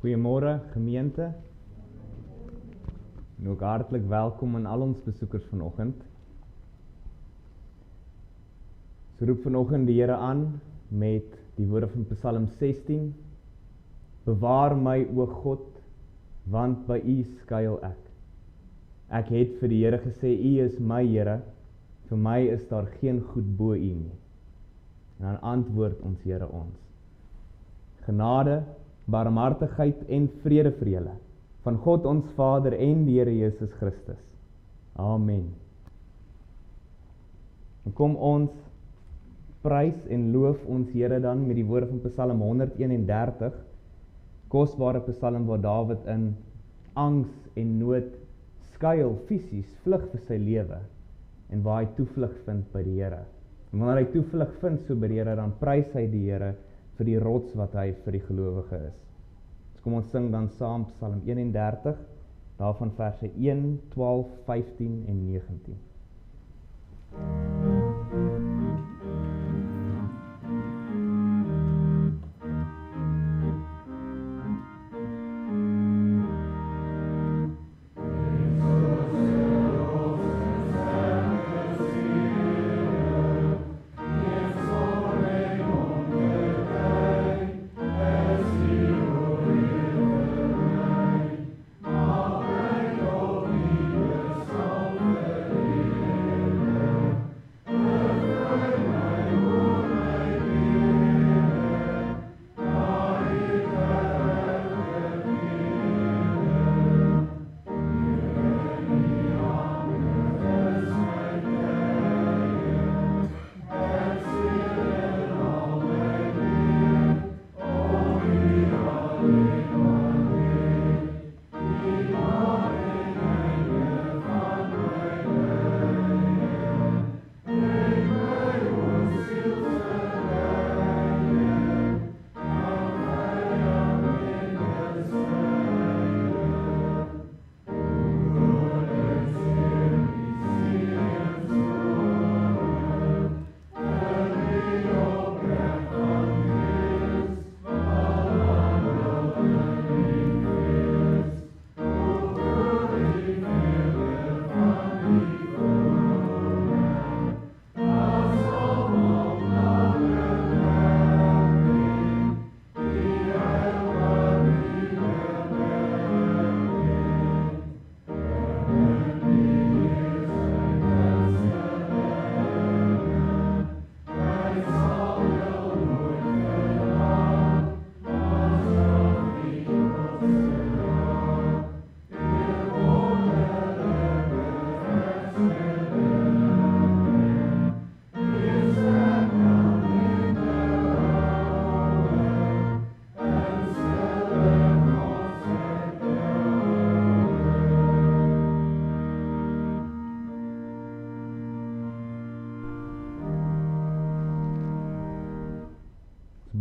Goeiemôre gemeente. En ook hartlik welkom aan al ons besoekers vanoggend. Ons roep vanoggend die Here aan met die woorde van Psalm 16. Bewaar my, o God, want by U skuil ek. Ek het vir die Here gesê, U is my Here, vir my is daar geen goed bo U nie. En dan antwoord ons Here ons. Genade, barmhartigheid en vrede vir julle, van God ons Vader en die Here Jesus Christus. Amen. En kom ons prys en loof ons Here dan met die woorde van Psalm 131, kosbare Psalm waar Dawid in angs en nood skuil, fisies, vlug vir sy lewe, en waar hy toevlug vind by die Here. En wanneer hy toevlug vind so by die Here, dan prys hy die Here vir die rots wat hy vir die gelowige is. So kom ons sing dan saam Psalm 31, daarvan verse 1, 12, 15 en 19.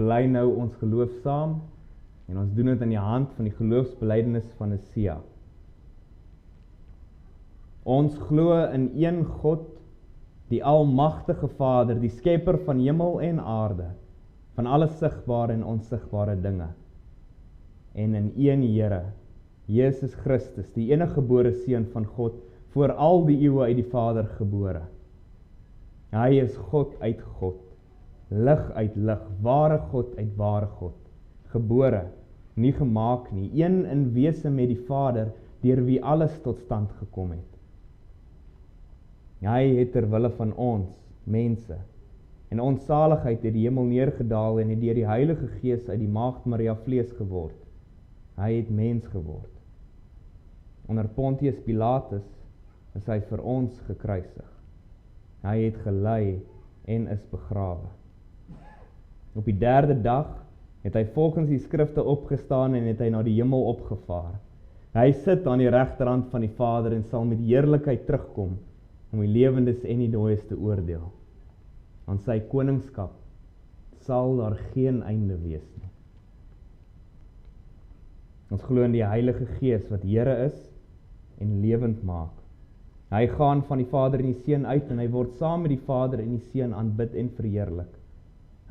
Bely nou ons geloof saam, en ons doen dit aan die hand van die geloofsbelijdenis van Nicea. Ons glo in een God, die almagtige Vader, die skepper van hemel en aarde, van alle sigbare en onsigbare dinge, en in een Here, Jesus Christus, die eniggebore Seun van God, voor al die eeue uit die Vader gebore. Hy is God uit God, lig uit lig, ware God uit ware God, gebore, nie gemaak nie, een in wese met die Vader, deur wie alles tot stand gekom het. Hy het ter wille van ons, mense, en ons saligheid uit die hemel neergedaal en het deur die Heilige Gees uit die Maagd Maria vlees geword. Hy het mens geword. Onder Pontius Pilatus is hy vir ons gekruisig. Hy het gelei en is begrawe. Op die 3de dag het hy volgens die skrifte opgestaan en het hy na die hemel opgevaar. Hy sit aan die regterhand van die Vader en sal met heerlikheid terugkom om die lewendes en die dooies te oordeel. Aan sy koningskap sal daar geen einde wees nie. Ons glo in die Heilige Gees wat Here is en lewend maak. Hy gaan van die Vader en die Seun uit en hy word saam met die Vader en die Seun aanbid en verheerlik.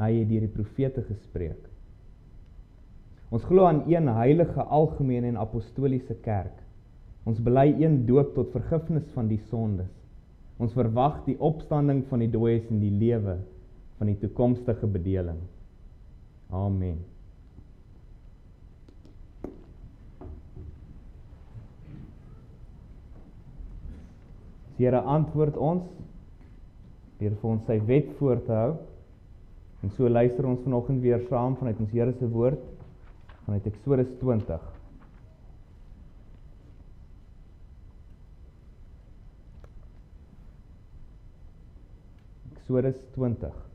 Hy het deur die profete gespreek. Ons glo aan een heilige, algemene en apostoliese kerk. Ons bely een doop tot vergifnis van die sondes. Ons verwag die opstanding van die dooies en die lewe van die toekomstige bedeling. Amen. Die Here antwoord ons deur vir ons sy wet voor te hou. En so luister ons vanoggend weer saam vanuit ons Here se woord, vanuit Eksodus 20. Eksodus 20.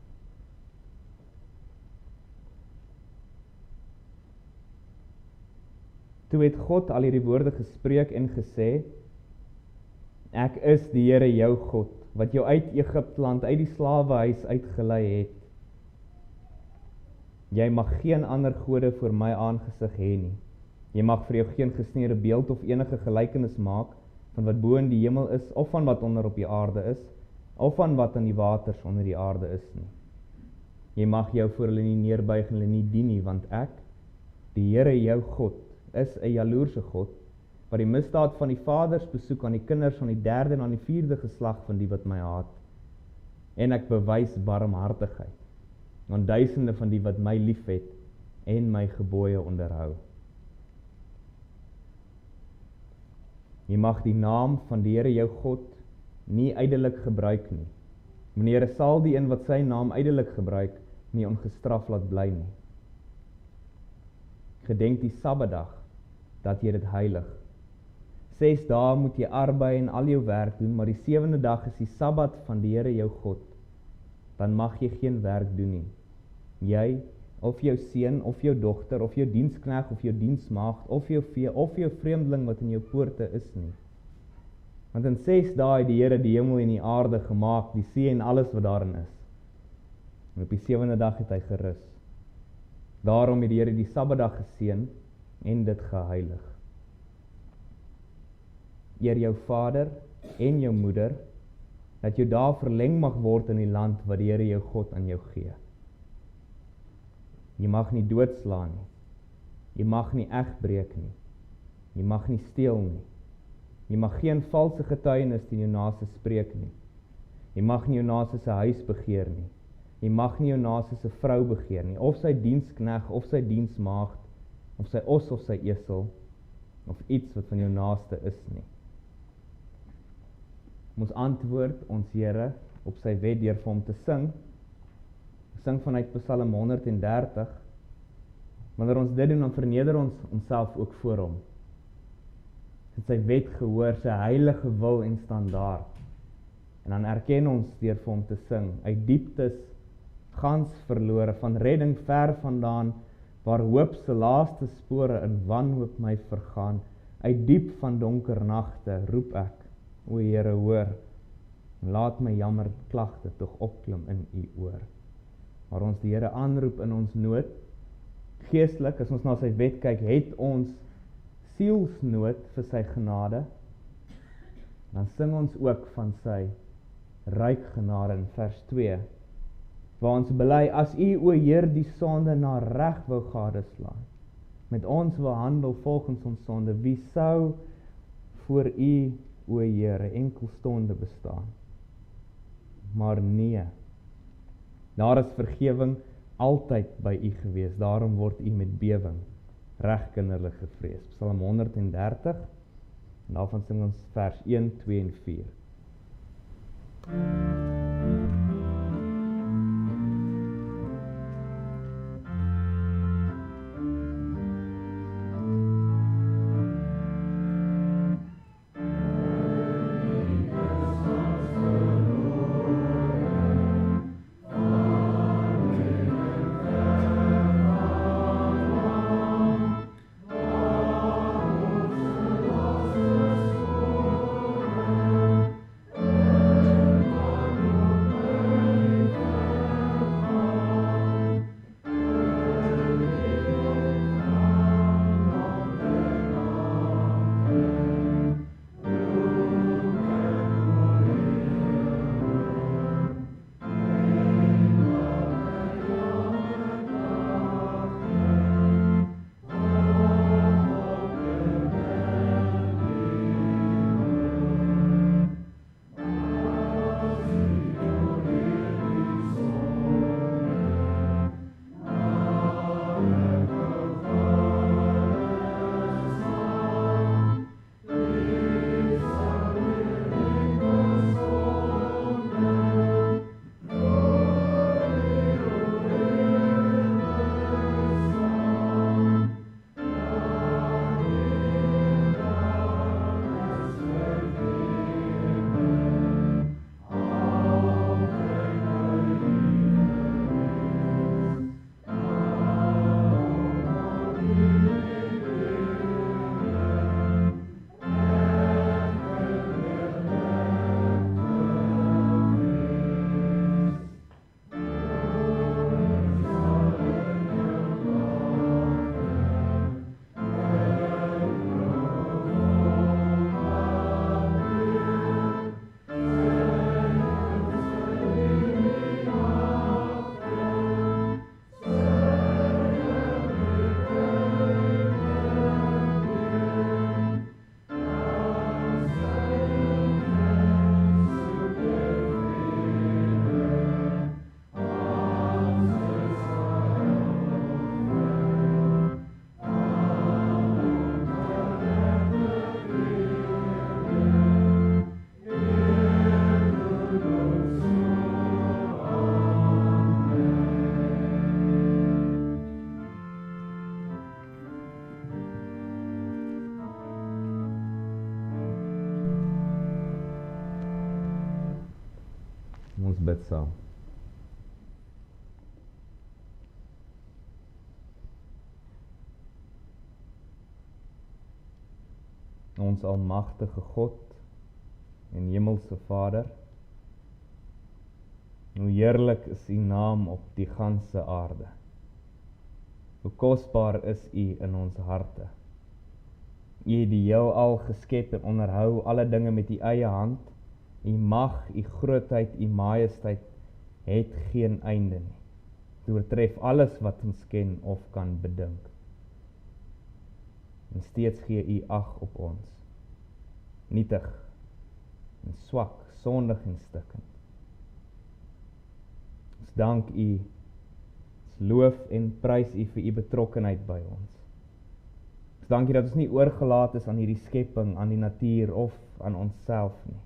Toe het God al hierdie woorde gespreek en gesê: Ek is die Here jou God, wat jou uit Egipteland, uit die slawehuis uitgelei het. Jy mag geen ander gode voor my aangesig hê nie. Jy mag vir jou geen gesneede beeld of enige gelykenis maak van wat bo in die hemel is, of van wat onder op die aarde is, of van wat in die waters onder die aarde is nie. Jy mag jou voor hulle nie neerbuig en hulle nie dien nie, want ek, die Here jou God, is 'n jaloerse God, wat die misdaad van die vaders besoek aan die kinders van die 3de en aan die 4de geslag van die wat my haat. En ek bewys barmhartigheid aan duisende van die wat my liefhet en my gebooie onderhou. Jy mag die naam van die Here jou God nie ydelik gebruik nie. Meneer sal die een wat sy naam ydelik gebruik nie ongestraf laat bly nie. Gedenk die Sabbatdag, dat jy dit heilig. 6 dae moet jy arbei en al jou werk doen, maar die 7de dag is die Sabbat van die Here jou God. Dan mag jy geen werk doen nie. Jy, of jou seun, of jou dogter, of jou diensknegt, of jou diensmaagd, of jou vee, of jou vreemdeling wat in jou poorte is nie. Want in 6 dae het die Here die hemel en die aarde gemaak, die see en alles wat daarin is. En op die 7de dag het hy gerus. Daarom het die Here die Sabbatdag geseën en dit geheilig. Eer jou vader en jou moeder, dat jou dae verleng mag word in die land wat die Here jou God aan jou gee. Jy mag nie doodslaan nie. Jy mag nie egbreek nie. Jy mag nie steel nie. Jy mag geen valse getuienis teen jou naaste spreek nie. Jy mag nie jou naaste se huis begeer nie. Jy mag nie jou naaste se vrou begeer nie, of sy diensknegt, of sy diensmaagd, of sy os of sy esel, of iets wat van jou naaste is nie. Ons antwoord ons Here op sy wet deur vir hom te sing. Sing vanuit Psalm 130. Wanneer ons dit doen, dan verneder ons onsself ook voor hom. Het sy wet gehoor, sy heilige wil en standaard. En dan erken ons deur vir hom te sing, uit dieptes gans verlore, van redding ver vandaan, waar hoop se laaste spore in wanhoop my vergaan. Uit diep van donker nagte roep ek, o Here hoor, en laat my jammer klagte tog opklim in u oor. Waar ons die Here aanroep in ons nood, geestelik, as ons na sy wet kyk, het ons sielsnood vir sy genade, dan sing ons ook van sy ryk genade in vers 2, waar ons bely, as u o Heer die sonde na reg wou gadeslaan, met ons wil handel volgens ons sonde, wie sou voor u o Heer enkel stonde bestaan? Maar nee, daar is vergewing altyd by u gewees, daarom word u met bewing regkinderlik gevrees. Psalm 130, en daarvan sing ons vers 1, 2 en 4. bid saam. Ons almagtige God en hemelse Vader, hoe heerlik is U naam op die ganse aarde. Hoe kosbaar is U in ons harte. U het die heelal geskep en onderhou alle dinge met U eie hand. U mag, U grootheid, U majesteit het geen einde nie. Dit oortref alles wat ons ken of kan bedink. En steeds gee U ag op ons. Nietig en swak, sondig en stikkend. Ons dank U, ons loof en prys U vir U betrokkenheid by ons. Ons dank U dat ons nie oorgelaat is aan hierdie skepping, aan die natuur of aan onsself nie.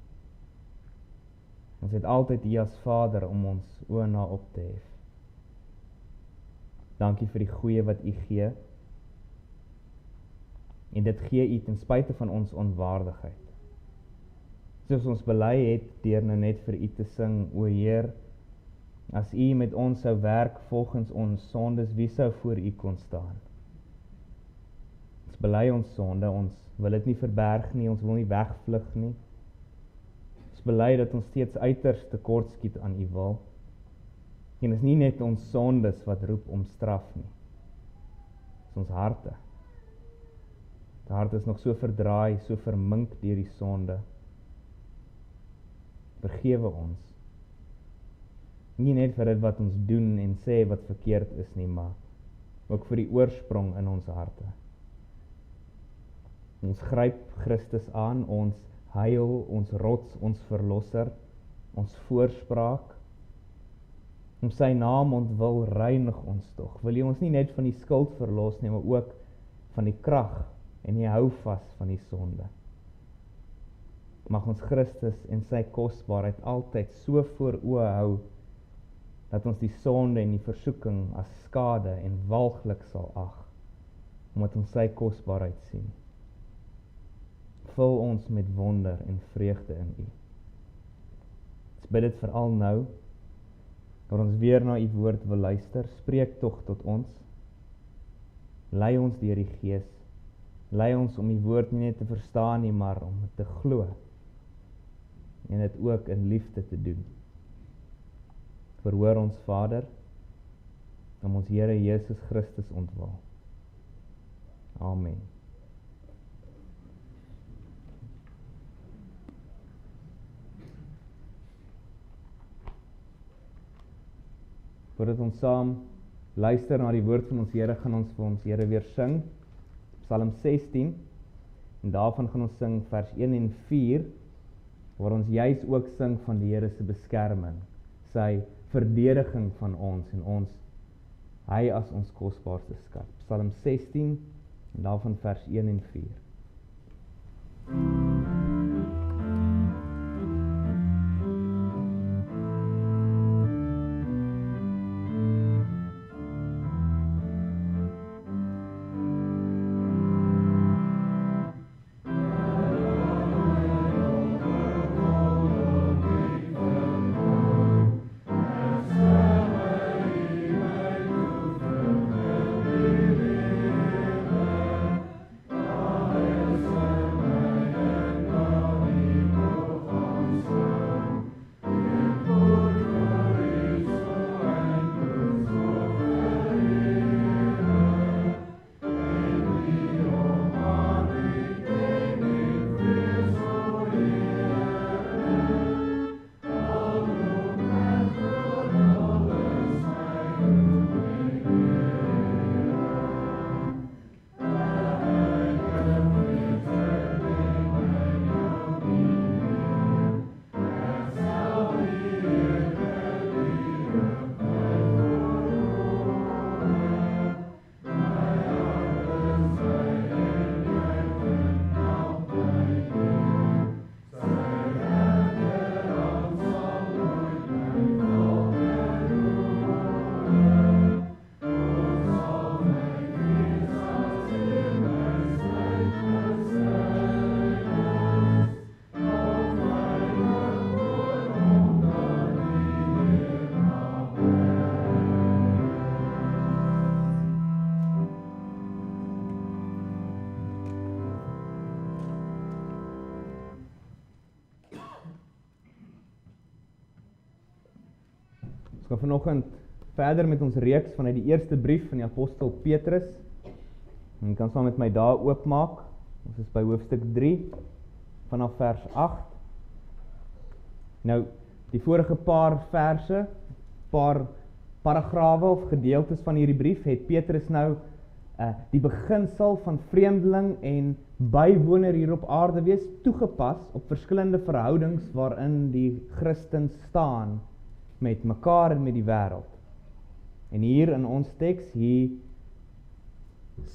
Ons het altyd U as Vader om ons oë na op te hef. Dankie vir die goeie wat U gee. En dit gee U ten spyte van ons onwaardigheid. Soos ons bely het deur nou net vir U te sing, o Heer, as U met ons sou werk volgens ons sondes, wie sou voor U kon staan? Ons bely ons sonde, ons wil dit nie verberg nie, ons wil nie wegvlug nie. Ons bely dat ons steeds uiters tekort skiet aan U wil. En is nie net ons sondes wat roep om straf nie. Dis ons harte. Die hart is nog so verdraai, so vermink deur die sonde. Vergewe ons. Nie net vir dit wat ons doen en sê wat verkeerd is nie, maar ook vir die oorsprong in ons harte. Ons gryp Christus aan, ons heil, ons rots, ons verlosser, ons voorspraak. Om sy naam ontwil reinig ons tog. Wil U ons nie net van die skuld verlos nie, maar ook van die krag en die houvas van die sonde. Mag ons Christus en sy kosbaarheid altyd so voor oë hou, dat ons die sonde en die versoeking as skade en walglik sal ag, omdat ons sy kosbaarheid sien. Vul ons met wonder en vreugde in U. Ons bid dit veral nou, dat ons weer na U woord wil luister, spreek tog tot ons, lei ons deur die Gees, lei ons om U woord nie net te verstaan nie, maar om dit te glo, en dit ook in liefde te doen. Verhoor ons Vader, om ons Here Jesus Christus ontwil. Amen. Voordat ons saam luister na die woord van ons Here, gaan ons vir ons Here weer sing, Psalm 16, en daarvan gaan ons sing vers 1 en 4, waar ons juis ook sing van die Here se beskerming, sy verdediging van ons en ons, hy as ons kosbaarste skat. Psalm 16, en daarvan vers 1 en 4. vanoggend verder met ons reeks vanuit die eerste brief van die apostel Petrus. En jy kan saam met my daar oopmaak. Ons is by hoofstuk 3 vanaf vers 8. Nou, die vorige paar verse, paar paragrawe of gedeeltes van hierdie brief, het Petrus nou die beginsel van vreemdeling en bywoner hier op aarde wees toegepas op verskillende verhoudings waarin die Christens staan met mekaar en met die wêreld. En hier in ons teks, hier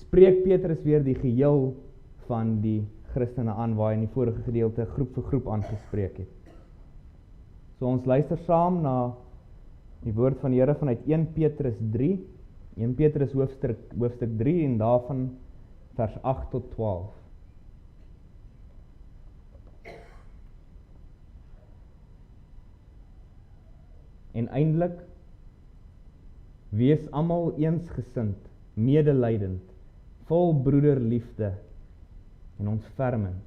spreek Petrus weer die geheel van die Christene aan, waar hy in die vorige gedeelte groep vir groep aangespreek het. So ons luister saam na die woord van die Here vanuit 1 Petrus 3, 1 Petrus hoofstuk 3 en daarvan vers 8 tot 12. En eindelik, wees almal eensgesind, medelydend, vol broederliefde en ontfermend,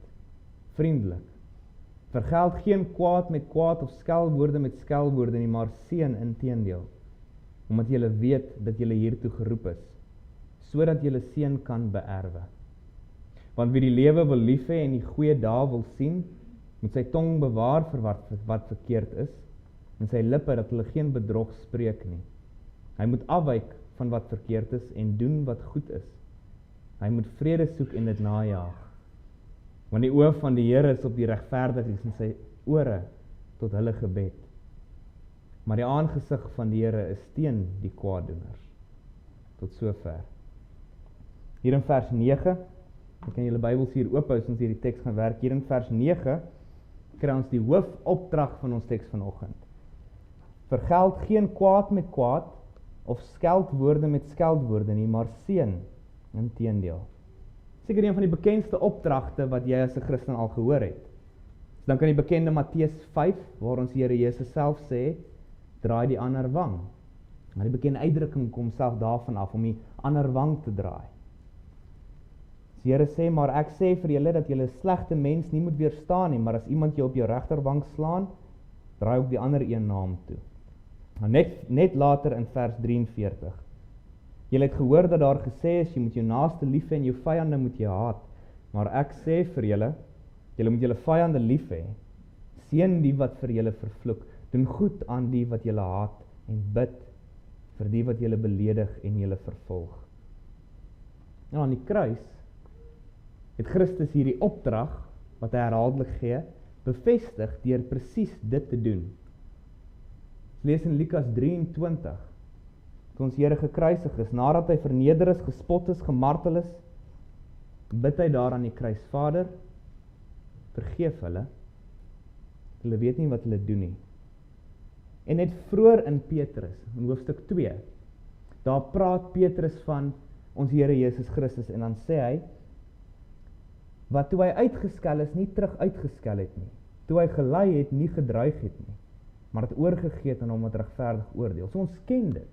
vriendelik. Vergeld geen kwaad met kwaad of skelwoorde met skelwoorde nie, maar seën inteendeel, omdat julle weet dat julle hiertoe geroep is, sodat julle seën kan beerwe. Want wie die lewe wil lief hê en die goeie dae wil sien, moet sy tong bewaar vir wat verkeerd is, en sy lippe dat hulle geen bedrog spreek nie. Hy moet afwyk van wat verkeerd is en doen wat goed is. Hy moet vrede soek en dit najaag. Want die oë van die Here is op die regverdiges en sy ore tot hulle gebed. Maar die aangesig van die Here is teen die kwaaddoeners. Tot sover. Hier in vers 9, ek kan julle Bybels hier oop hou as ons hierdie teks gaan werk. Hier in vers 9 kry ons die hoofopdrag van ons teks vanoggend. Vergeld geen kwaad met kwaad of skeldwoorde met skeldwoorde nie, maar seën inteendeel. Seker een van die bekendste opdragte wat jy as 'n Christen al gehoor het. Dan kan die bekende Matteus 5, waar ons Here Jesus self sê, draai die ander wang. Maar die bekende uitdrukking kom self daarvan af, om die ander wang te draai. Die Here sê, maar ek sê vir julle dat julle 'n slegte mens nie moet weerstaan nie, maar as iemand jou op jou regterwang slaan, draai ook die ander een na hom toe. Net later in vers 43. Julle het gehoor dat daar gesê is, jy moet jou naaste lief hê en jou vyande moet jy haat. Maar ek sê vir julle, julle moet julle vyande lief hê. Seën die wat vir julle vervloek. Doen goed aan die wat julle haat en bid vir die wat julle beledig en julle vervolg. Nou aan die kruis het Christus hierdie opdrag wat hy herhaaldelik gee, bevestig deur presies dit te doen. Lees in Lukas 23, toe ons Here gekruisig is, nadat hy verneder is, gespot is, gemartel is, bid hy daar aan die kruis, Vader, vergeef hulle weet nie wat hulle doen nie. En net vroeër in Petrus, in hoofstuk 2, daar praat Petrus van ons Here Jesus Christus, en dan sê hy, wat toe hy uitgeskel is, nie terug uitgeskel het nie, toe hy gelei het, nie gedreig het nie, maar het oorgegee het aan hom wat regverdig oordeel. So ons ken dit.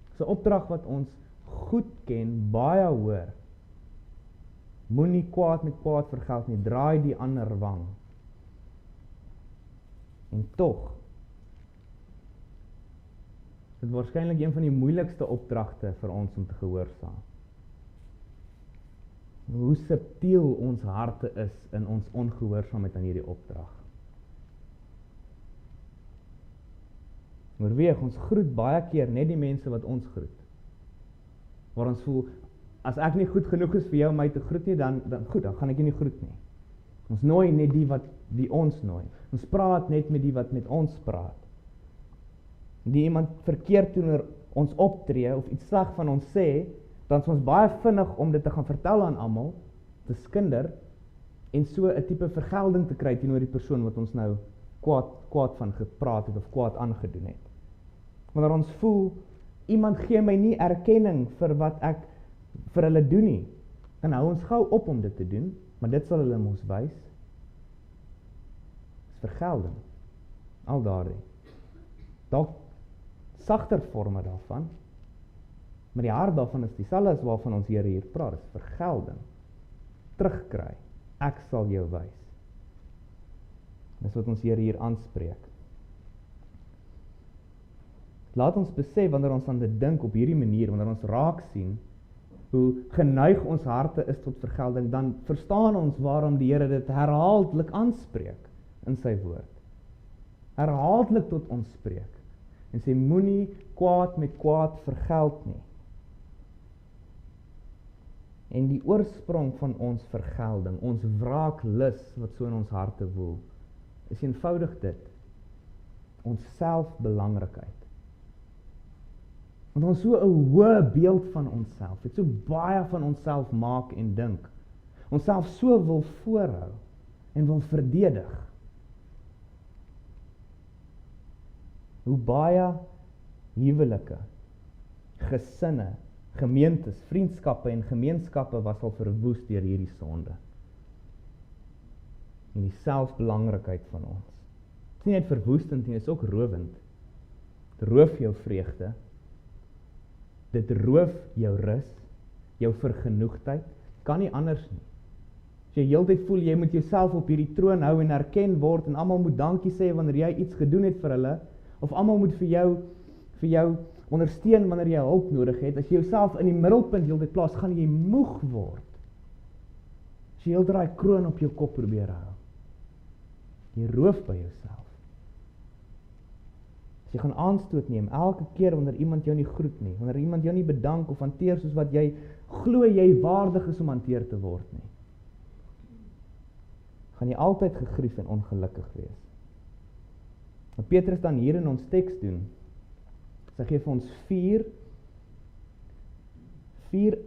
Dis 'n opdrag wat ons goed ken, baie hoor. Moenie kwaad met kwaad vergeld nie, draai die ander wang. En tog, dit is waarskynlik een van die moeilikste opdragte vir ons om te gehoorsaam. Hoe subtiel ons harte is in ons ongehoorsaamheid aan hierdie opdrag. Oorweeg, ons groet baie keer net die mense wat ons groet. Waar ons voel, as ek nie goed genoeg is vir jou om my te groet nie, dan gaan ek jou nie groet nie. Ons nooi net die ons nooi. Ons praat net met die wat met ons praat. Die iemand verkeerd teenoor ons optree of iets sleg van ons sê, dan is ons baie vinnig om dit te gaan vertel aan almal, te skinder, en so 'n tipe vergelding te kry teenoor die persoon wat ons nou kwaad van gepraat het of kwaad aangedoen het. Wanneer ons voel, iemand gee my nie erkenning vir wat ek vir hulle doen nie, dan hou ons gou op om dit te doen, maar dit sal hulle ons wys. Dis vergelding. Al daardie. Dalk sagter vorme daarvan, maar die hart daarvan is dieselfde as waarvan ons Here hier praat, is vergelding. Terugkry. Ek sal jou wys. Dis wat ons Here hier aanspreek. Laat ons besef wanneer ons aan dit dink op hierdie manier, wanneer ons raak sien hoe geneig ons harte is tot vergelding, dan verstaan ons waarom die Here dit herhaaldelik aanspreek in sy woord. Herhaaldelik tot ons spreek en sê moenie kwaad met kwaad vergeld nie. En die oorsprong van ons vergelding, ons wraaklus wat so in ons harte woel, is eenvoudig dit, ons selfbelangrikheid. Want ons so 'n hoë beeld van onsself, het so baie van onsself maak en dink, onsself so wil voorhou en wil verdedig. Hoe baie huwelike, gesinne, gemeentes, vriendskappe en gemeenskappe was al verwoes deur hierdie sonde. En die selfbelangrikheid van ons. Dit is nie net verwoestend nie, dit is ook rowend. Dit roof jou vreugde. Dit roof jou rus, jou vergenoegdheid. Kan nie anders nie. As jy heeltyd voel jy moet jouself op hierdie troon hou en erken word en almal moet dankie sê wanneer jy iets gedoen het vir hulle, of almal moet vir jou ondersteun wanneer jy hulp nodig het, as jy jouself in die middelpunt heeltyd plaas, gaan jy moeg word. As jy heeltyd daai kroon op jou kop probeer hou. Jy roof by jouself. As jy gaan aanstoot neem, elke keer wanneer iemand jou nie groet nie, wanneer iemand jou nie bedank of hanteer soos wat jy glo jy waardig is om hanteer te word nie, gaan jy altyd gegrief en ongelukkig wees. Wat Petrus dan hier in ons teks doen, sy gee vir ons vier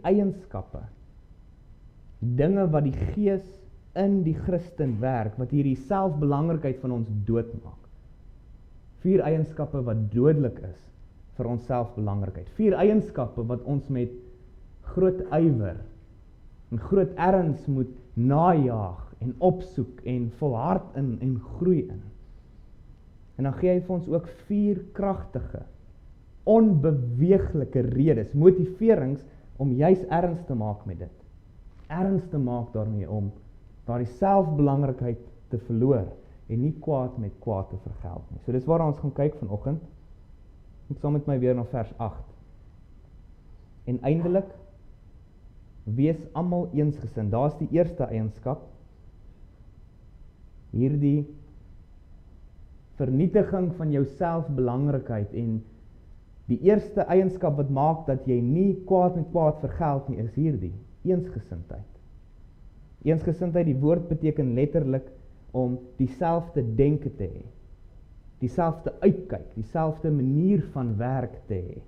eienskappe, dinge wat die Gees in die Christen werk, wat hierdie selfbelangrikheid van ons doodmaak. 4 eienskappe wat dodelik is vir ons selfbelangrikheid. 4 eienskappe wat ons met groot ywer en groot erns moet najaag en opsoek en volhard in en groei in. En dan gee hy vir ons ook 4 kragtige, onbeweeglike redes, motiverings om juis erns te maak met dit. Erns te maak daarmee om daardie selfbelangrikheid te verloor en nie kwaad met kwaad te vergeld nie. So dis waar ons gaan kyk vanoggend. Ek saam met my weer na vers 8. En eindelik wees almal eensgesind. Daar's die eerste eienskap. Hierdie vernietiging van jou selfbelangrikheid en die eerste eienskap wat maak dat jy nie kwaad met kwaad vergeld nie, is hierdie, eensgesindheid. Eensgesindheid, die woord beteken letterlik om dieselfde denke te hê, dieselfde uitkyk, dieselfde manier van werk te hê.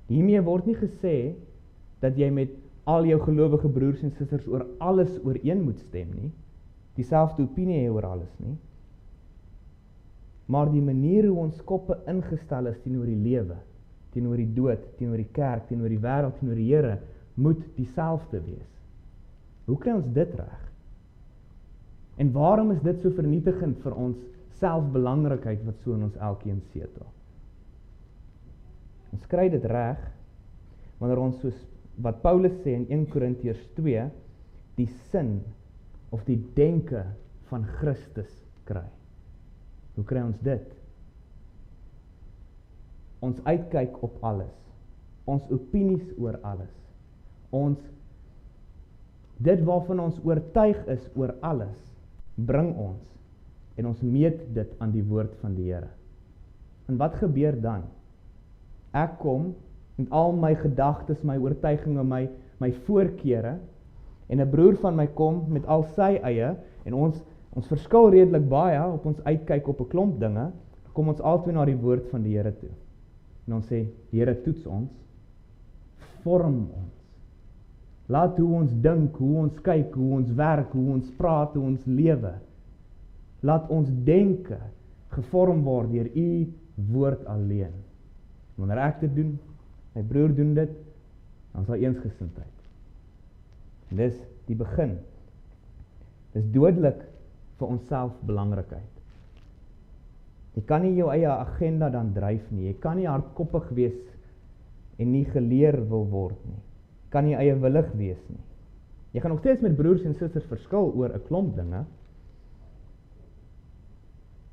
Hiermee word nie gesê dat jy met al jou gelowige broers en susters oor alles ooreen moet stem nie, dieselfde opinie hê oor alles nie, maar die manier hoe ons koppe ingestel is teenoor die lewe, teenoor die dood, teenoor die kerk, teenoor die wêreld, teenoor die Here, moet dieselfde wees. Hoe kry ons dit reg? En waarom is dit so vernietigend vir ons selfbelangrikheid wat so in ons elkeen setel? Ons kry dit reg wanneer ons soos wat Paulus sê in 1 Korintiërs 2 die sin of die denke van Christus kry. Hoe kry ons dit? Ons uitkyk op alles. Ons opinies oor alles. Dit waarvan ons oortuig is oor alles, bring ons en ons meet dit aan die woord van die Here. En wat gebeur dan? Ek kom met al my gedagtes, my oortuigings, my voorkeure, en 'n broer van my kom met al sy eie, en ons verskil redelik baie op ons uitkyk op 'n klomp dinge, kom ons albei na die woord van die Here toe. En ons sê, die Here toets ons, vorm ons. Laat hoe ons dink, hoe ons kyk, hoe ons werk, hoe ons praat, hoe ons lewe. Laat ons denke gevorm word deur u woord alleen. Wanneer ek dit doen, my broer doen dit, dan is daar eensgesindheid. En dis die begin. Dis dodelik vir ons selfbelangrikheid. Jy kan nie jou eie agenda dan dryf nie. Jy kan nie hardkoppig wees en nie geleer wil word nie. Jy kan nie eie willig wees nie. Jy gaan nog steeds met broers en susters verskil oor 'n klomp dinge.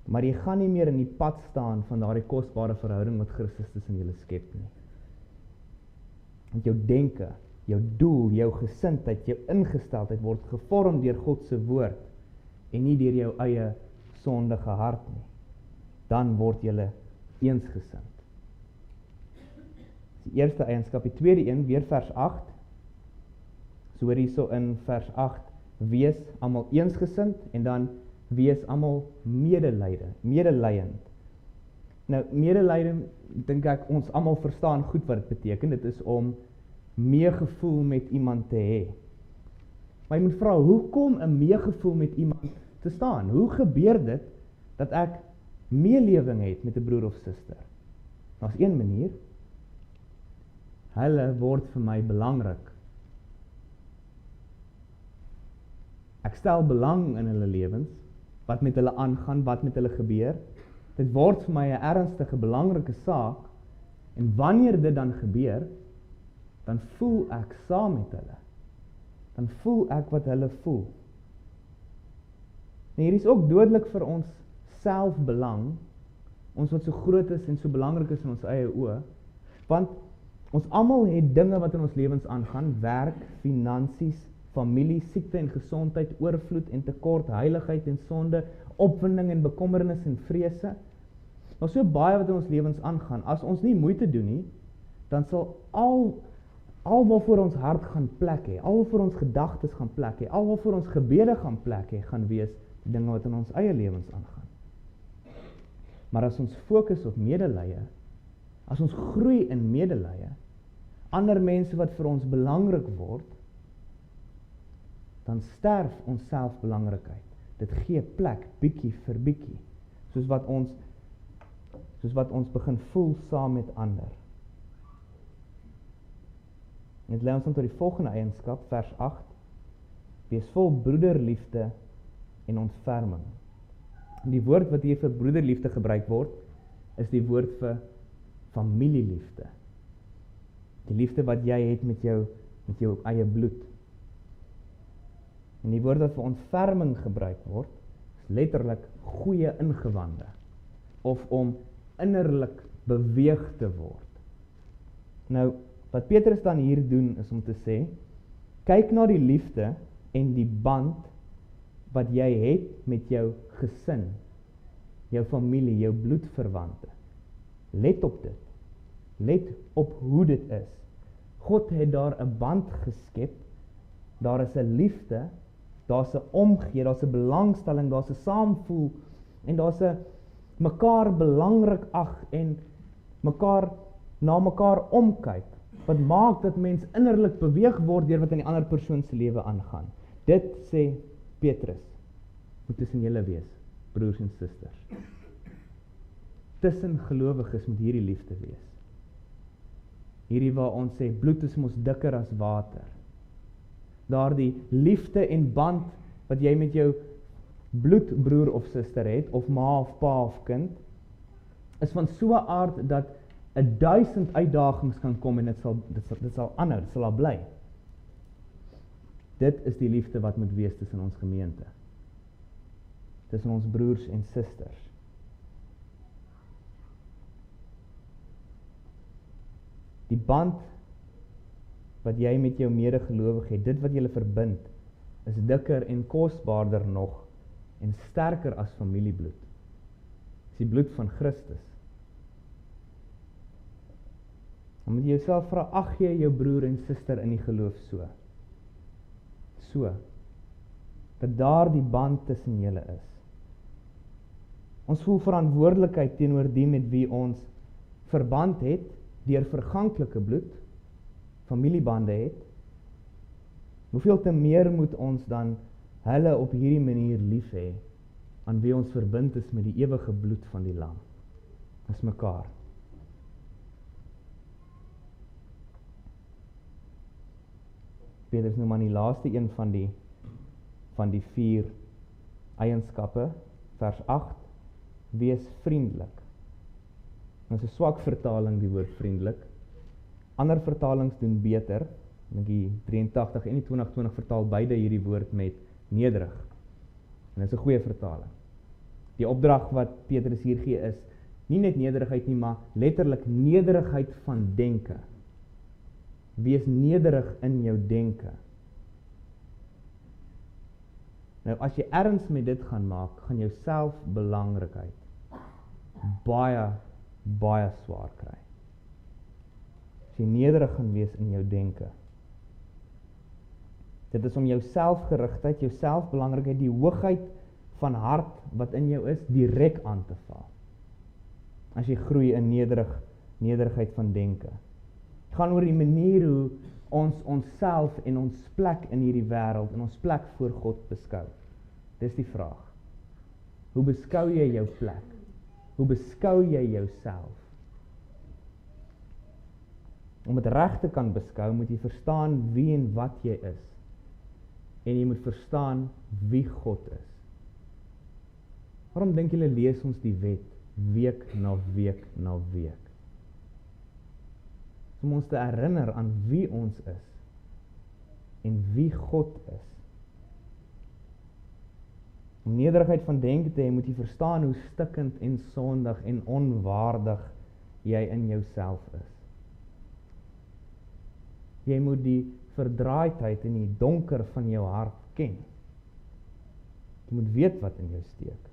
maar jy gaan nie meer in die pad staan van daardie kosbare verhouding wat Christus tussen julle skep nie. Want jou denke, jou doel, jou gesindheid, jou ingesteldheid word gevorm deur God se woord en nie deur jou eie sondige hart nie. Dan word jy eensgesind. Die eerste eienskap, die tweede een, weer vers 8. So hoor hierso in vers 8, wees almal eensgesind en dan wees almal medelydend. Nou, medelydend, dink ek, ons almal verstaan goed wat dit beteken. Dit is om meegevoel met iemand te hê. Maar jy moet vra, hoe kom 'n meegevoel met iemand te staan? Hoe gebeur dit dat ek meelewing het met 'n broer of suster? Daar's een manier. Hulle word vir my belangrik. Ek stel belang in hulle lewens, wat met hulle aangaan, wat met hulle gebeur. Dit word vir my 'n ernstige, belangrike saak, en wanneer dit dan gebeur, dan voel ek saam met hulle. Dan voel ek wat hulle voel. En hier is ook dodelik vir ons selfbelang, ons wat so groot is en so belangrik is in ons eie oë, want ons almal het dinge wat in ons lewens aangaan, werk, finansies, familie, siekte en gesondheid, oorvloed en tekort, heiligheid en sonde, opwinding en bekommernis en vrese. Maar so baie wat in ons lewens aangaan, as ons nie moeite doen nie, dan sal al waarvoor ons hart gaan plek hê, al waarvoor ons gedagtes gaan plek hê, al waarvoor ons gebede gaan plek hê, gaan wees die dinge wat in ons eie lewens aangaan. Maar as ons fokus op medelee, as ons groei in medelee, ander mense wat vir ons belangrik word, dan sterf ons selfbelangrikheid. Dit gee plek, bietjie vir bietjie, soos wat ons begin voel saam met ander. Dit lei ons dan tot die volgende eienskap, vers 8, wees vol broederliefde en ontferming. Die woord wat hier vir broederliefde gebruik word, is die woord vir familieliefde. Die liefde wat jy het met jou eie bloed. En die woord wat vir ontferming gebruik word, is letterlik goeie ingewande, of om innerlik beweeg te word. Nou, wat Petrus dan hier doen, is om te sê, kyk na die liefde en die band wat jy het met jou gesin, jou familie, jou bloedverwante. Let op dit. Let op hoe dit is. God het daar 'n band geskep, daar is 'n liefde, daar's 'n omgee, daar's 'n belangstelling, daar's 'n saamvoel, en daar's 'n mekaar belangrik ag en na mekaar omkyk, wat maak dat mens innerlik beweeg word deur wat in die ander persoon se lewe aangaan. Dit sê Petrus, moet tussen julle wees, broers en susters. Tussen gelowiges moet hierdie liefde wees. Hierdie waar ons sê, bloed is mos dikker as water. Daardie liefde en band wat jy met jou bloedbroer of suster het, of ma of pa of kind, is van so 'n aard dat 1000 uitdagings kan kom en dit sal aanhou, dit sal bly. Dit is die liefde wat moet wees tussen ons gemeente, tussen ons broers en susters. Die band wat jy met jou medegelowige het, dit wat julle verbind, is dikker en kosbaarder nog en sterker as familiebloed. Dis die bloed van Christus. Dan moet jy jouself vra, ag jy jou broer en suster in die geloof so, dat daar die band tussen julle is. Ons voel verantwoordelikheid teenoor die met wie ons verband het, deur verganklike bloed, familiebande het. Hoeveel te meer moet ons dan hulle op hierdie manier lief hê, aan wie ons verbind is met die ewige bloed van die lam, as mekaar. Petrus noem aan die laaste een van die 4 eienskappe, vers 8, wees vriendelik. Dit is 'n swak vertaling, die woord vriendelik. Ander vertalings doen beter. Ek dink die 83 en die 2020 vertaal beide hierdie woord met nederig. En dit is 'n goeie vertaling. Die opdrag wat Petrus hier gee is, nie net nederigheid nie, maar letterlik nederigheid van denke. Wees nederig in jou denke. Nou, as jy erns met dit gaan maak, gaan jou selfbelangrikheid baie, baie swaar kry. As jy nederig gaan wees in jou denke. Dit is om jou selfgerigtheid, jou selfbelangrikheid, die hoogheid van hart wat in jou is, direk aan te val. As jy groei in nederigheid van denke. Het gaan oor die manier hoe ons onsself en ons plek in hierdie wêreld, en ons plek voor God beskou. Dis die vraag. Hoe beskou jy jou plek? Hoe beskou jy jouself? Om dit reg te kan beskou, moet jy verstaan wie en wat jy is. En jy moet verstaan wie God is. Waarom dink julle lees ons die wet, week na week na week? Om ons te herinner aan wie ons is, en wie God is. Om nederigheid van denke te hê, moet jy verstaan hoe stikkend en sondig en onwaardig jy in jouself is. Jy moet die verdraaidheid en die donker van jou hart ken. Jy moet weet wat in jou steek.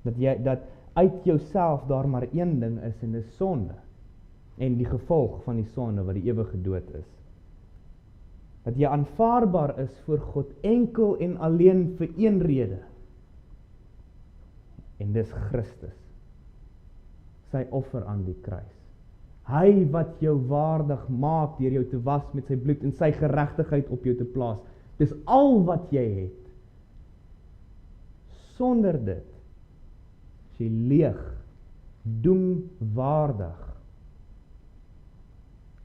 Dat uit jouself daar maar een ding is, en dis sonde. En die gevolg van die sonde wat die ewige dood is. Dat jy aanvaarbaar is voor God enkel en alleen vir een rede. En dis Christus. Sy offer aan die kruis. Hy wat jou waardig maak deur jou te was met sy bloed en sy geregtigheid op jou te plaas. Dis al wat jy het. Sonder dit is jy leeg, doemwaardig.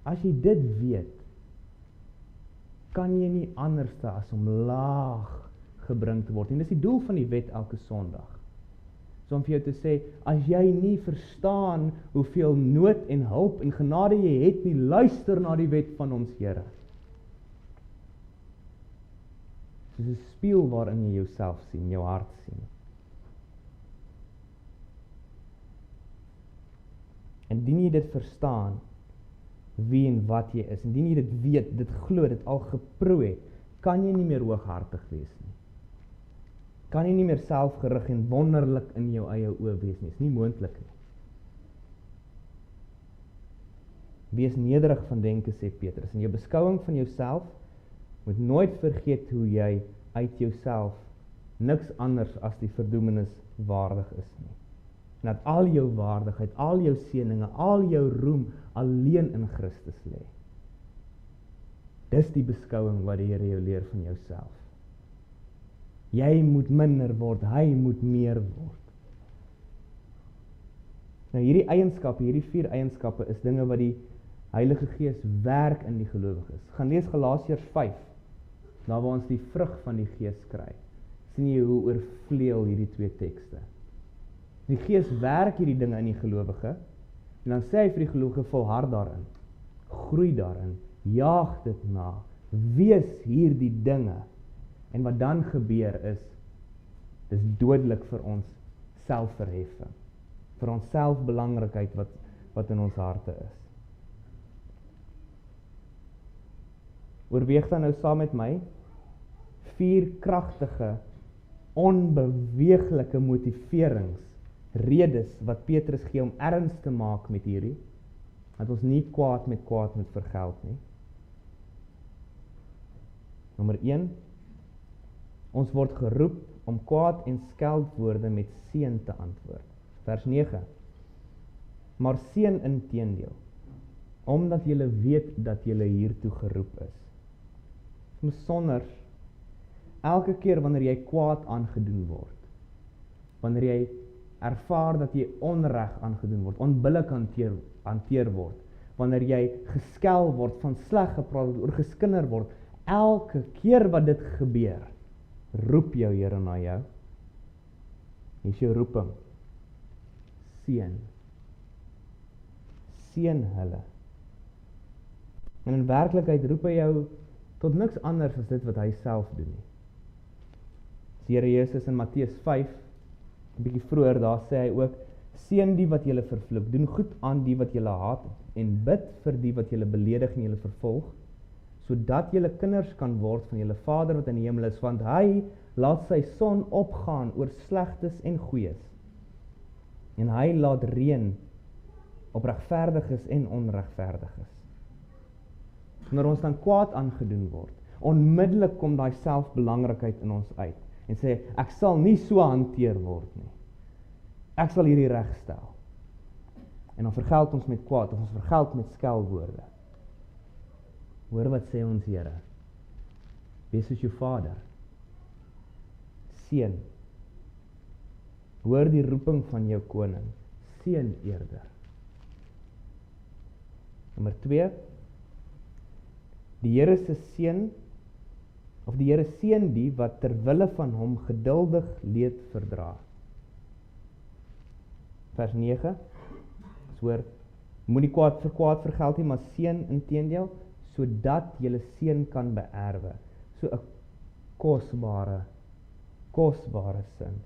As jy dit weet, kan jy nie anders as om laag gebring te word. En dis die doel van die wet elke Sondag. So om vir jou te sê, as jy nie verstaan hoeveel nood en hulp en genade jy het nie, luister na die wet van ons Here. Dis 'n spieël waarin jy jouself sien, jou hart sien. En indien jy dit verstaan, wie en wat jy is, indien jy dit weet, dit glo, dit al geproe het, kan jy nie meer hooghartig wees nie. Kan jy nie meer selfgerig en wonderlik in jou eie oë wees nie, is nie moontlik nie. Wees nederig van denke, sê Petrus, en jou beskouing van jouself moet nooit vergeet hoe jy uit jouself niks anders as die verdoemenis waardig is nie. En dat al jou waardigheid, al jou seëninge, al jou roem alleen in Christus lê. Dis die beskouing wat die Here jou leer van jouself. Jy moet minder word, hy moet meer word. Nou hierdie eienskappe, hierdie 4 eienskappe is dinge wat die Heilige Gees werk in die gelowiges. Gaan lees Galasiërs 5, daar waar ons die vrug van die Gees kry. Sien jy hoe oorvleuel hierdie 2 tekste. Die Gees werk hierdie dinge in die gelowige, en dan sê hy vir die gelowige, volhard daarin, groei daarin, jaag dit na, wees hierdie dinge. En wat dan gebeur is, dis dodelik vir ons selfverheffing, vir ons selfbelangrikheid wat in ons harte is. Oorweeg dan nou saam met my 4 kragtige, onbeweeglike motiverings, redes wat Petrus gee om erns te maak met hierdie, dat ons nie kwaad met vergeld nie. Nommer 1, ons word geroep om kwaad en skeldwoorde met seën te antwoord. Vers 9, maar seën inteendeel, omdat julle weet dat julle hiertoe geroep is. Besonder, elke keer wanneer jy kwaad aangedoen word, wanneer jy ervaar dat jy onreg aangedoen word, onbillik hanteer word, wanneer jy geskel word, van sleg gepraat word, oorgeskinder word, elke keer wat dit gebeur, roep jou Here na jou. Hier is jou roeping. Seën. Seën hulle. En in werklikheid roep hy jou tot niks anders as dit wat hy self doen nie. Die Here Jesus in Matteus 5 'n bietjie vroeër daar sê hy ook, seën die wat julle vervloek, doen goed aan die wat julle haat, en bid vir die wat julle beledig en julle vervolg, sodat julle kinders kan word van julle Vader wat in die hemel is, want hy laat sy son opgaan oor slegtes en goeies, en hy laat reën op regverdiges en onregverdiges. Wanneer ons dan kwaad aangedoen word, onmiddellik kom daai selfbelangrikheid in ons uit, en sê, ek sal nie so hanteer word nie. Ek sal hierdie regstel. En dan vergeld ons met kwaad, of ons vergeld met skelwoorde. Hoor wat sê ons Here? Wees soos jou Vader. Seën. Hoor die roeping van jou koning. Seën eerder. Nommer 2. Die Here se seën, of die Here seën die wat ter wille van hom geduldig leed verdra. Vers 9. Hoor, moenie kwaad vir kwaad vergeld nie, maar seën inteendeel, sodat julle seën kan beerwe. So 'n kosbare sin.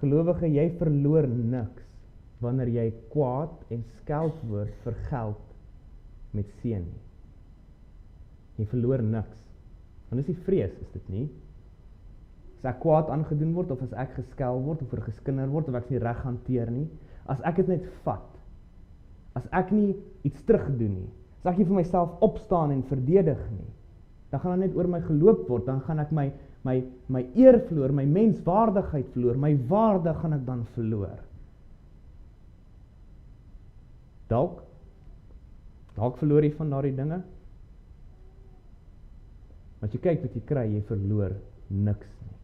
Gelowige, jy verloor niks wanneer jy kwaad en skeldwoord vergeld met seën nie. Jy verloor niks. Want dis die vrees, is dit nie? As ek kwaad aangedoen word, of as ek geskel word, of geskinder word, of ek nie reg hanteer nie, as ek dit net vat, as ek nie iets terugdoen nie, as ek nie vir myself opstaan en verdedig nie, dan gaan dit net oor my geloop word, dan gaan ek my eer verloor, my menswaardigheid verloor, my waarde gaan ek dan verloor. Dalk verloor jy van daardie dinge, maar as jy kyk wat jy kry, jy verloor niks nie.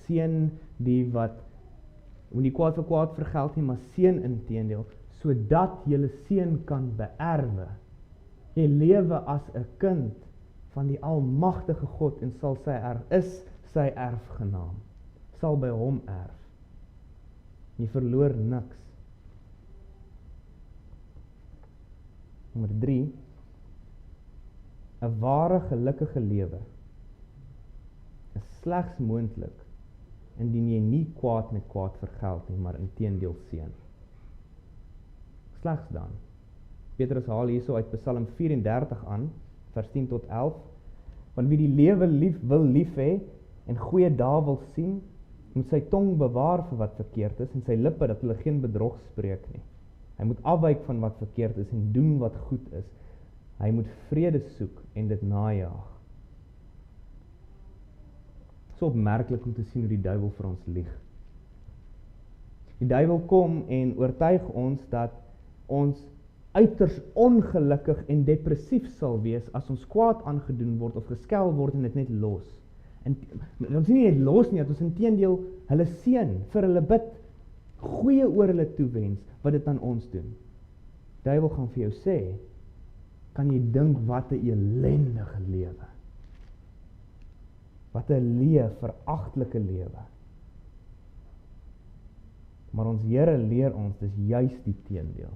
Seën die wat, moenie kwaad vir kwaad vergeld nie, maar seën inteendeel, sodat jy seën kan beerwe. Jy lewe as 'n kind van die almagtige God en sal sy erfgenaam, sal by hom erf. Jy verloor niks. Nommer 3, 'n ware gelukkige lewe is slegs moontlik indien jy nie kwaad met kwaad vergeld nie, maar inteendeel seën. Slegs dan. Petrus haal hierso uit Psalm 34 aan, vers 10 tot 11, want wie die lewe wil lief hê en goeie dae wil sien, moet sy tong bewaar vir wat verkeerd is en sy lippe dat hulle geen bedrog spreek nie. Hy moet afwyk van wat verkeerd is en doen wat goed is. Hy moet vrede soek en dit najaag. So opmerklik om te sien hoe die duiwel vir ons lieg. Die duiwel kom en oortuig ons dat ons uiters ongelukkig en depressief sal wees as ons kwaad aangedoen word of geskel word en dit net los. En ons nie net los nie, dat ons inteendeel hulle seën, vir hulle bid, goeie oor hulle toewens, wat dit aan ons doen. Die duiwel gaan vir jou sê, kan jy dink wat 'n ellendige lewe. Wat 'n veragtelike lewe. Maar ons Here leer ons, dis juis die teendeel.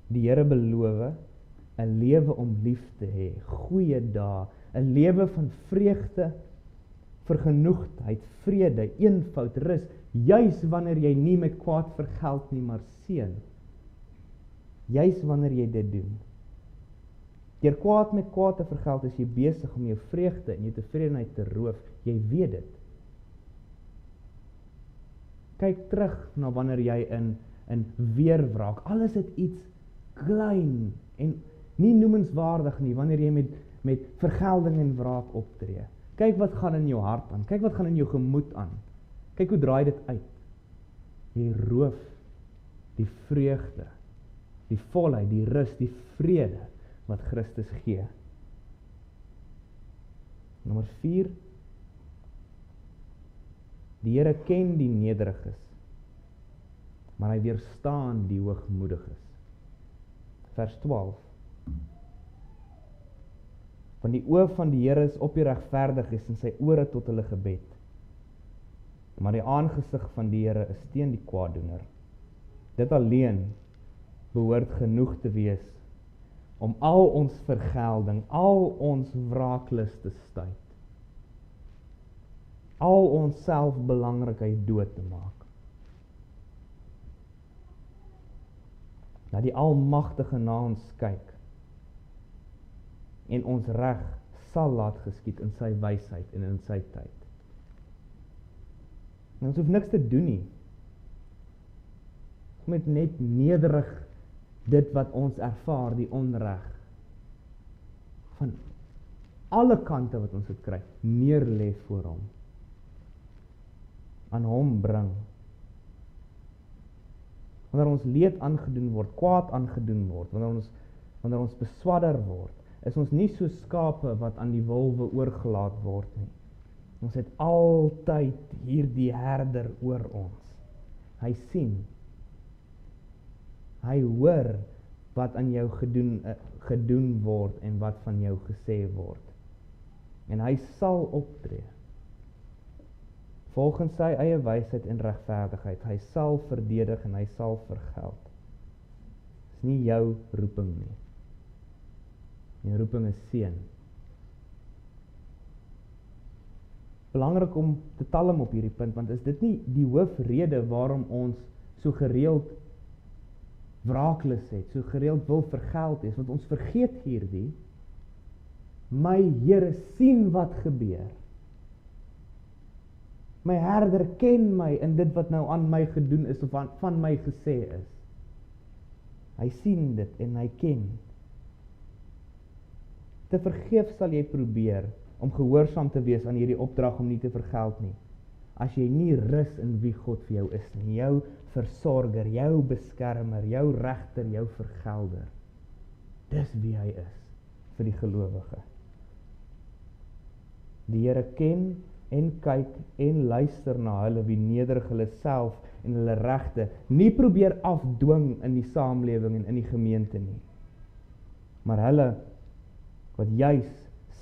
Die Here beloof 'n lewe om lief te hê, goeie dae, 'n lewe van vreugde, vergenoegdheid, vrede, eenvoud, rus, juis wanneer jy nie met kwaad vergeld nie, maar seën. Juis wanneer jy dit doen. Deur kwaad met kwaad te vergeld, is jy besig om jou vreugde en jou tevredenheid te roof. Jy weet dit. Kyk terug na wanneer jy in weerwraak. Alles het iets klein en nie noemenswaardig nie, wanneer jy met vergelding en wraak optree. Kyk wat gaan in jou hart aan. Kyk wat gaan in jou gemoed aan. Kyk hoe draai dit uit. Jy roof die vreugde, die volheid, die rus, die vrede wat Christus gee. Nommer 4. Die Here ken die nederiges, maar hy weerstaan die hoogmoediges. Vers 12. Want die oë van die Here is op die regverdiges en sy ore tot hulle gebed. Maar die aangesig van die Here is teen die kwaaddoener. Dit alleen behoort genoeg te wees om al ons vergelding, al ons wraaklus te stuit. al ons selfbelangrikheid dood te maak. Dat die Almagtige na ons kyk en ons reg sal laat geskied in sy wysheid en in sy tyd. En ons hoef niks te doen nie. Ons moet net nederig dit wat ons ervaar, die onreg van alle kante wat ons het kry, neerlê voor hom. Aan hom bring. Wanneer ons leed aangedoen word, kwaad aangedoen word, wanneer ons beswadder word, is ons nie so skape wat aan die wolwe oorgelaat word nie. Ons het altyd hierdie herder oor ons. Hy sien. Hy hoor wat aan jou gedoen word en wat van jou gesê word. En hy sal optree. Volgens sy eie wysheid en regverdigheid. Hy sal verdedig en hy sal vergeld. Dis nie jou roeping nie. Jou roeping is seën. Belangrik om te talm op hierdie punt, want is dit nie die hoofrede waarom ons so gereeld wraaklus het, so gereeld wil vergeld is, want ons vergeet hierdie, my Here sien wat gebeur. My herder ken my in dit wat nou aan my gedoen is, of van my gesê is. Hy sien dit en hy ken. Te vergeef sal jy probeer om gehoorsaam te wees aan hierdie opdrag om nie te vergeld nie. As jy nie rus in wie God vir jou is nie, jou versorger, jou beskermer, jou regter, jou vergelder. Dis wie hy is vir die gelowige. Die Here ken en kyk en luister na hulle wie nederig hulle self en hulle regte nie probeer afdwing in die samelewing en in die gemeente nie. Maar hulle wat juis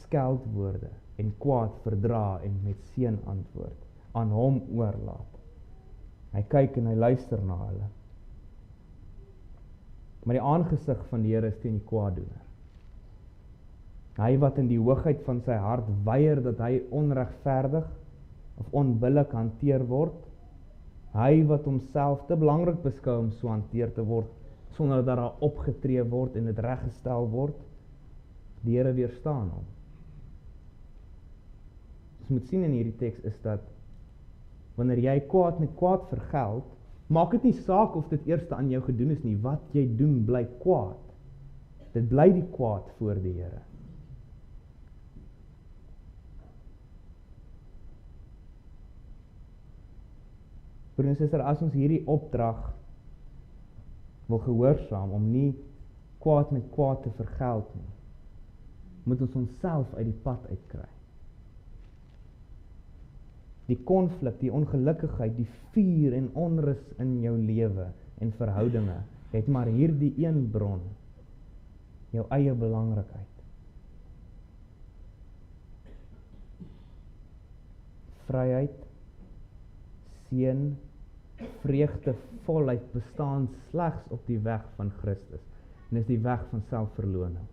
skeldwoorde en kwaad verdra en met seën antwoord, aan hom oorlaat. Hy kyk en hy luister na hulle. Maar die aangesig van die Here is teen die kwaaddoener. Hy wat in die hoogheid van sy hart weier dat hy onregverdig of onbillik hanteer word, hy wat homself te belangrik beskou om so hanteer te word, sonder dat daar opgetree word en dit reggestel word, die Here weerstaan hom. Ons moet sien in hierdie teks is dat, wanneer jy kwaad met kwaad vergeld, maak dit nie saak of dit eerste aan jou gedoen is nie, wat jy doen bly kwaad. Dit bly die kwaad voor die Here. Broer en suster, as ons hierdie opdrag wil gehoorsaam om nie kwaad met kwaad te vergeld nie, moet ons onsself uit die pad uitkry. Die konflik, die ongelukkigheid, die vuur en onrus in jou lewe en verhoudinge, het maar hierdie een bron, jou eie belangrikheid. Vryheid, seën, vreugde, volheid bestaan slegs op die weg van Christus. En dis die weg van selfverloning.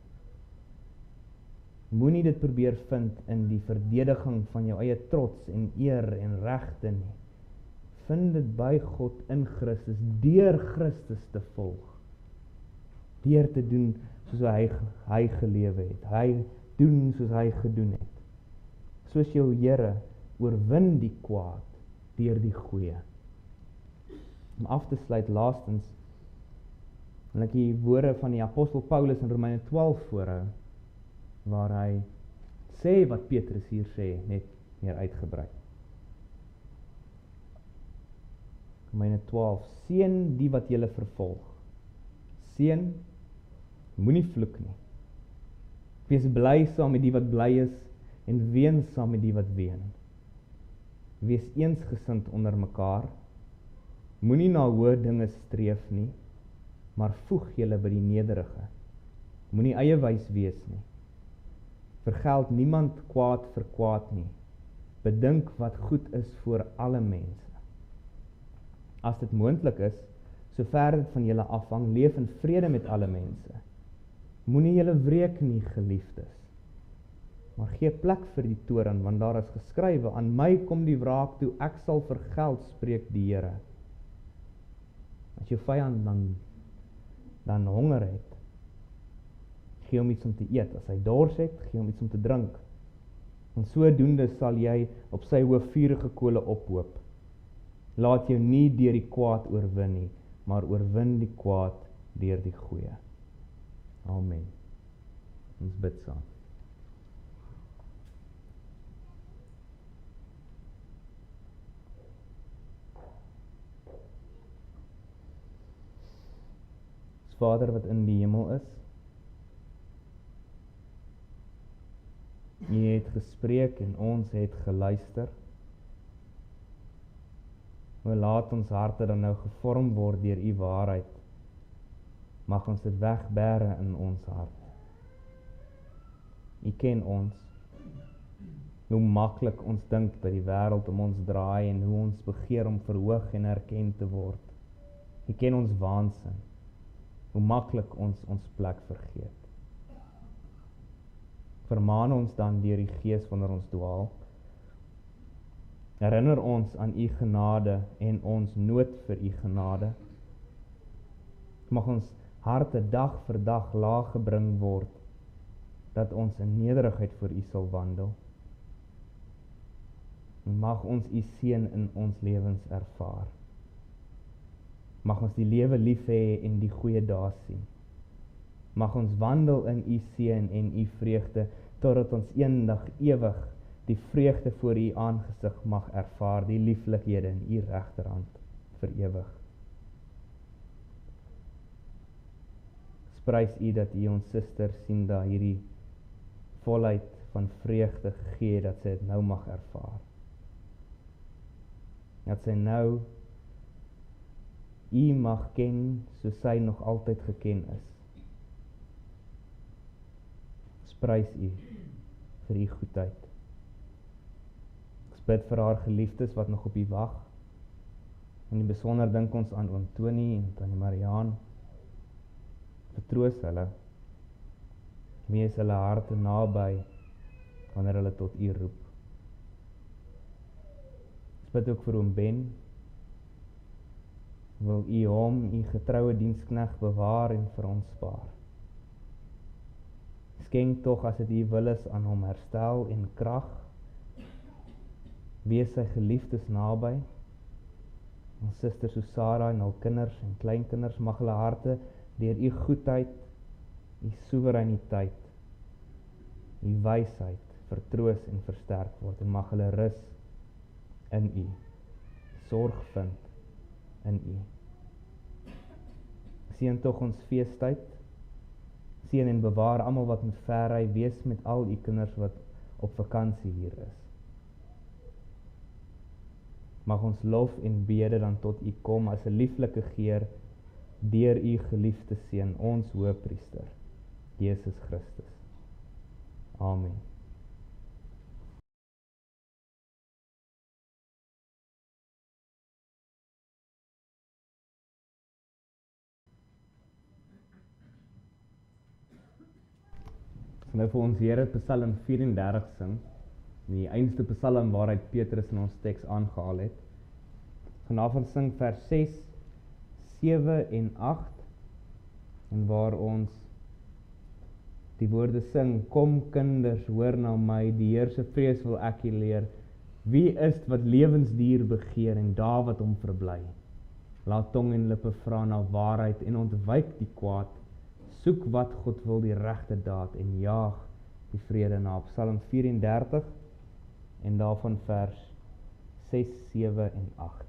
Moenie dit probeer vind in die verdediging van jou eie trots en eer en regte nie. Vind dit by God in Christus, deur Christus te volg. Deur te doen soos hy gelewe het. Hy doen soos hy gedoen het. Soos jou Here oorwin die kwaad deur die goeie. Om af te sluit laastens, wil ek die woorde van die apostel Paulus in Romeine 12 voorhou, waar hy sê wat Petrus hier sê, net meer uitgebrei. Romeine 12, seën die wat julle vervolg. Seën, moenie vloek nie. Wees bly saam met die wat bly is, en ween saam met die wat ween. Wees eensgesind onder mekaar, moenie na hoë dinge streef nie, maar voeg julle by die nederige. Moenie eie wys wees nie. Vergeld niemand kwaad vir kwaad nie. Bedink wat goed is vir alle mense. As dit moontlik is, sover dit van julle afhang, leef in vrede met alle mense. Moenie julle wreek nie, geliefdes, Maar gee plek vir die toorn, want daar is geskrywe, aan my kom die wraak toe, ek sal vergeld, spreek die Here. As jou vyand dan honger het, gee hom iets om te eet. As hy dors het, gee hom iets om te drink. En sodoende sal jy op sy hoof vurige kole ophoop. Laat jou nie deur die kwaad oorwin nie, maar oorwin die kwaad deur die goeie. Amen. Ons bid saam. Vader wat in die hemel is, U het gespreek en ons het geluister. O, laat ons harte dan nou gevorm word deur U waarheid. Mag ons dit wegbêre in ons hart. U ken ons, hoe maklik ons dink dat die wêreld om ons draai en hoe ons begeer om verhoog en erken te word. U ken ons waansin, hoe maklik ons plek vergeet. Vermaan ons dan deur die Gees wanneer ons dwaal. Herinner ons aan U genade en ons nood vir U genade. Mag ons harte dag vir dag laag gebring word, dat ons in nederigheid voor U sal wandel. En mag ons U seën in ons lewens ervaar. Mag ons die lewe lief hê en die goeie dae sien. Mag ons wandel in U seën en U vreugde, totdat ons eendag ewig die vreugde voor U aangesig mag ervaar, die lieflikhede in U regterhand vir ewig. Prys U dat U ons suster sien daar hierdie volheid van vreugde gee, dat sy dit nou mag ervaar. Dat sy nou U mag ken, soos sy nog altyd geken is. Prys U vir U goedheid. Ons bid vir haar geliefdes wat nog op U wag. In die besonder dink ons aan oom Tony en aan Mariaan. Vertroos hulle. Wees hulle harte naby wanneer hulle tot U roep. Ons bid ook vir oom Ben. Wil U hom, U getroue diensknegt, bewaar en vir ons spaar. Skenk tog as dit U wil is aan hom herstel en krag. Wees sy geliefdes naby. Ons suster Susara en hul kinders en kleinkinders, mag hulle harte deur U goedheid, U soewereiniteit, U wysheid vertroos en versterk word, en mag hulle rus in U, sorg vind in U. Seën tog ons feestyd. Seën en bewaar almal wat moet verry, wees met al U kinders wat op vakansie hier is. Mag ons lof en bede dan tot U kom as 'n lieflike geur deur U geliefde seun, ons Hoëpriester, Jesus Christus. Amen. Ons nou vir ons Here Psalm 34 sing, die einste psalm waaruit Petrus in ons teks aangehaal het. Vanavond sing vers 6, 7 en 8, en waar ons die woorde sing: Kom kinders, hoor na my, die Heer se vrees wil ek julle leer. Wie is wat lewensduur begeer en daar wat hom verbly? Laat tong en lippe vra na waarheid en ontwyk die kwaad. Soek wat God wil, die regte daad, en jaag die vrede na. Psalm 34 en daarvan vers 6, 7 en 8.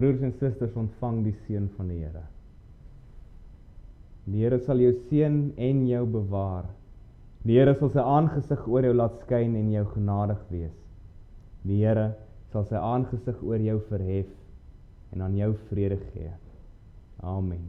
Broers en susters, ontvang die seën van die Here. Die Here sal jou seën en jou bewaar. Die Here sal sy aangesig oor jou laat skyn en jou genadig wees. Die Here sal sy aangesig oor jou verhef en aan jou vrede gee. Amen.